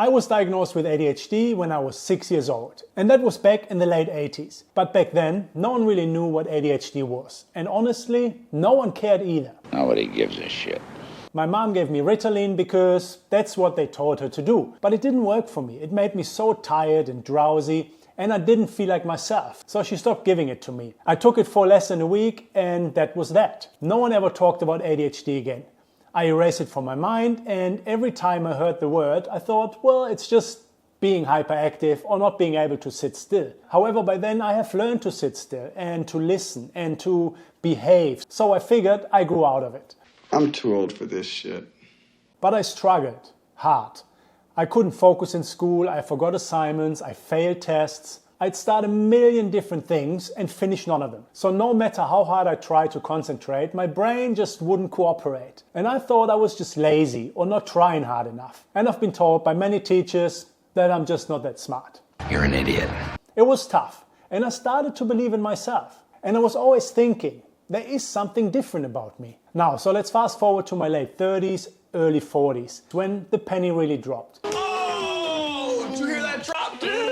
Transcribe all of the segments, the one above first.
I was diagnosed with ADHD when I was 6 years old, and that was back in the late 80s. But back then, no one really knew what ADHD was, and honestly, no one cared either. Nobody gives a shit. My mom gave me Ritalin because that's what they told her to do, but it didn't work for me. It made me so tired and drowsy, and I didn't feel like myself, so she stopped giving it to me. I took it for less than a week, and that was that. No one ever talked about ADHD again. I erased it from my mind, and every time I heard the word, I thought, well, it's just being hyperactive or not being able to sit still. However, by then I have learned to sit still and to listen and to behave, so I figured I grew out of it. I'm too old for this shit. But I struggled hard. I couldn't focus in school, I forgot assignments, I failed tests. I'd start a million different things and finish none of them. So no matter how hard I tried to concentrate, my brain just wouldn't cooperate. And I thought I was just lazy or not trying hard enough. And I've been told by many teachers that I'm just not that smart. You're an idiot. It was tough, and I started to believe in myself. And I was always thinking, there is something different about me. Now, so let's fast forward to my late 30s, early 40s, when the penny really dropped. Oh, did you hear that drop, dude?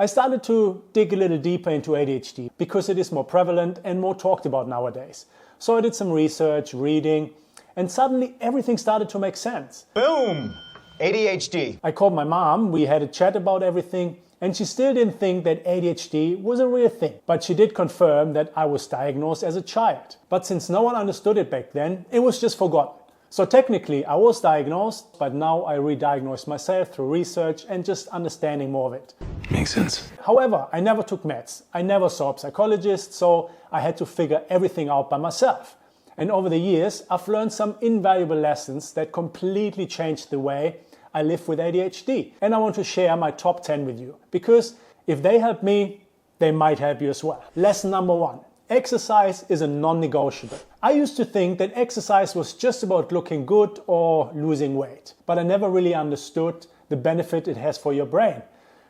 I started to dig a little deeper into ADHD because it is more prevalent and more talked about nowadays. So I did some research, reading, and suddenly everything started to make sense. Boom! ADHD. I called my mom, we had a chat about everything, and she still didn't think that ADHD was a real thing. But she did confirm that I was diagnosed as a child. But since no one understood it back then, it was just forgotten. So technically I was diagnosed, but now I re-diagnosed myself through research and just understanding more of it. Makes sense. However, I never took meds. I never saw a psychologist, so I had to figure everything out by myself. And over the years, I've learned some invaluable lessons that completely changed the way I live with ADHD. And I want to share my top 10 with you, because if they help me, they might help you as well. Lesson number 1. Exercise is a non-negotiable. I used to think that exercise was just about looking good or losing weight, but I never really understood the benefit it has for your brain.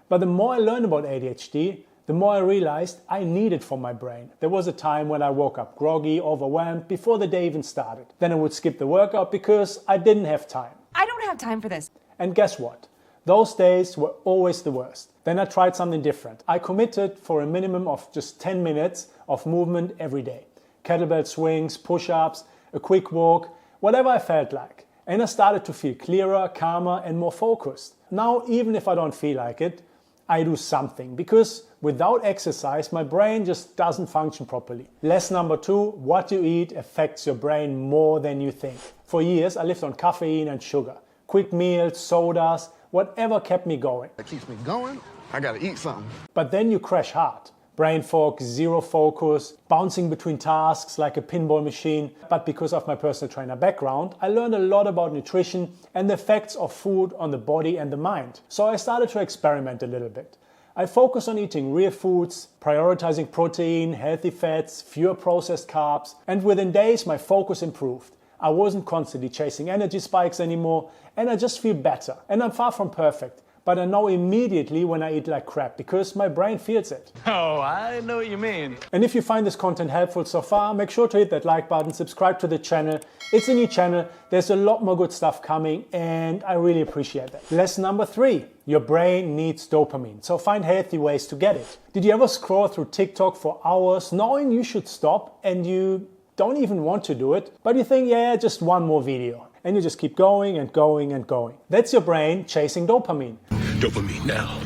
But the more I learned about ADHD, the more I realized I need it for my brain. There was a time when I woke up groggy, overwhelmed, before the day even started. Then I would skip the workout because I didn't have time. I don't have time for this. And guess what? Those days were always the worst. Then I tried something different. I committed for a minimum of just 10 minutes of movement every day. Kettlebell swings, push-ups, a quick walk, whatever I felt like. And I started to feel clearer, calmer, and more focused. Now, even if I don't feel like it, I do something, because without exercise, my brain just doesn't function properly. Lesson number 2, what you eat affects your brain more than you think. For years, I lived on caffeine and sugar. Quick meals, sodas, whatever kept me going. That keeps me going. I gotta eat something. But then you crash hard. Brain fog, zero focus, bouncing between tasks like a pinball machine. But because of my personal trainer background, I learned a lot about nutrition and the effects of food on the body and the mind. So I started to experiment a little bit. I focused on eating real foods, prioritizing protein, healthy fats, fewer processed carbs, and within days my focus improved. I wasn't constantly chasing energy spikes anymore, and I just feel better. And I'm far from perfect, but I know immediately when I eat like crap because my brain feels it. Oh, I know what you mean. And if you find this content helpful so far, make sure to hit that like button, subscribe to the channel. It's a new channel, there's a lot more good stuff coming, and I really appreciate that. Lesson number 3, your brain needs dopamine, so find healthy ways to get it. Did you ever scroll through TikTok for hours knowing you should stop and you don't even want to do it, but you think, yeah, just one more video, and you just keep going and going and going? That's your brain chasing dopamine. Dopamine now.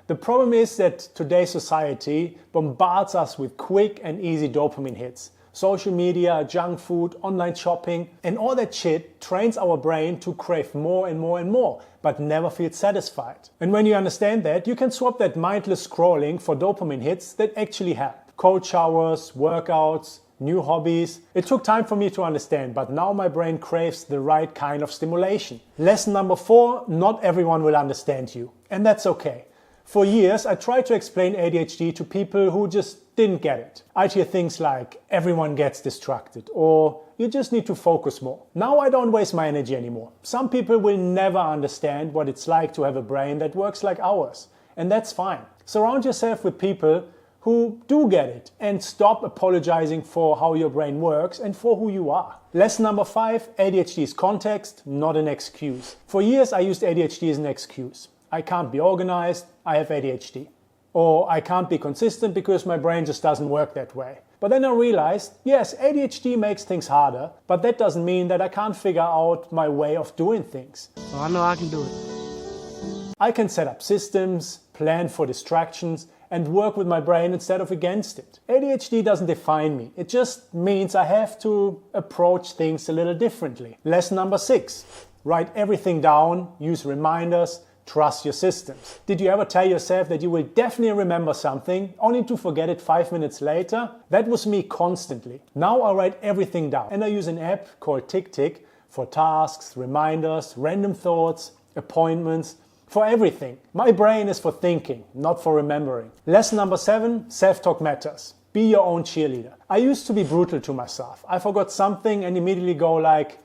The problem is that today's society bombards us with quick and easy dopamine hits. Social media, junk food, online shopping, and all that shit trains our brain to crave more and more and more, but never feel satisfied. And when you understand that, you can swap that mindless scrolling for dopamine hits that actually help. Cold showers, workouts, new hobbies. It took time for me to understand, but now my brain craves the right kind of stimulation. Lesson number 4, not everyone will understand you, and that's okay. For years, I tried to explain ADHD to people who just didn't get it. I'd hear things like, everyone gets distracted, or you just need to focus more. Now I don't waste my energy anymore. Some people will never understand what it's like to have a brain that works like ours, and that's fine. Surround yourself with people who do get it, and stop apologizing for how your brain works and for who you are. Lesson number 5, ADHD is context, not an excuse. For years I used ADHD as an excuse. I can't be organized, I have ADHD. Or I can't be consistent because my brain just doesn't work that way. But then I realized, yes, ADHD makes things harder, but that doesn't mean that I can't figure out my way of doing things. So I know I can do it. I can set up systems, plan for distractions, and work with my brain instead of against it. ADHD doesn't define me. It just means I have to approach things a little differently. Lesson number 6, write everything down, use reminders, trust your systems. Did you ever tell yourself that you will definitely remember something only to forget it 5 minutes later? That was me constantly. Now I write everything down and I use an app called Tick for tasks, reminders, random thoughts, appointments, for everything. My brain is for thinking, not for remembering. Lesson number 7, self-talk matters. Be your own cheerleader. I used to be brutal to myself. I forgot something and immediately go like,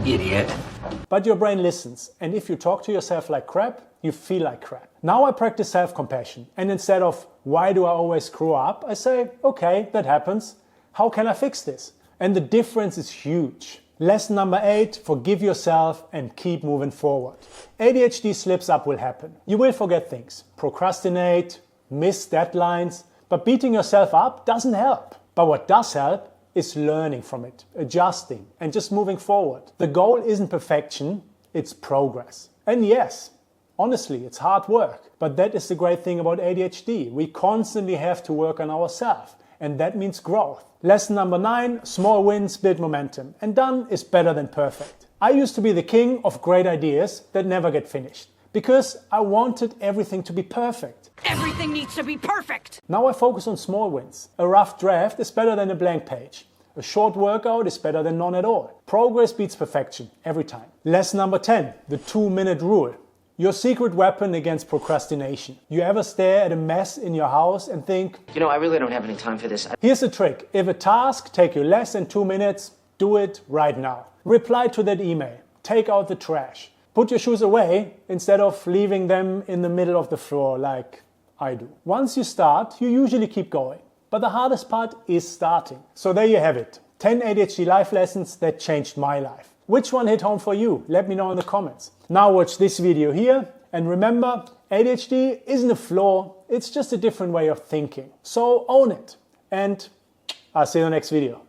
Idiot. but your brain listens. And if you talk to yourself like crap, you feel like crap. Now I practice self-compassion. And instead of, why do I always screw up? I say, okay, that happens. How can I fix this? And the difference is huge. Lesson number 8, forgive yourself and keep moving forward. ADHD slips up will happen. You will forget things, procrastinate, miss deadlines, but beating yourself up doesn't help. But what does help is learning from it, adjusting, and just moving forward. The goal isn't perfection, it's progress. And yes, honestly, it's hard work. But that is the great thing about ADHD. We constantly have to work on ourselves, and that means growth. Lesson number 9, small wins build momentum, and done is better than perfect. I used to be the king of great ideas that never get finished because I wanted everything to be perfect. Everything needs to be perfect. Now I focus on small wins. A rough draft is better than a blank page. A short workout is better than none at all. Progress beats perfection every time. Lesson number 10, the 2-minute rule. Your secret weapon against procrastination. You ever stare at a mess in your house and think, You know, I really don't have any time for this. here's the trick. If a task takes you less than 2 minutes, do it right now. Reply to that email. Take out the trash. Put your shoes away instead of leaving them in the middle of the floor like I do. Once you start, you usually keep going. But the hardest part is starting. So there you have it. 10 ADHD life lessons that changed my life. Which one hit home for you? Let me know in the comments. Now watch this video here and remember, ADHD isn't a flaw, it's just a different way of thinking. So own it and I'll see you in the next video.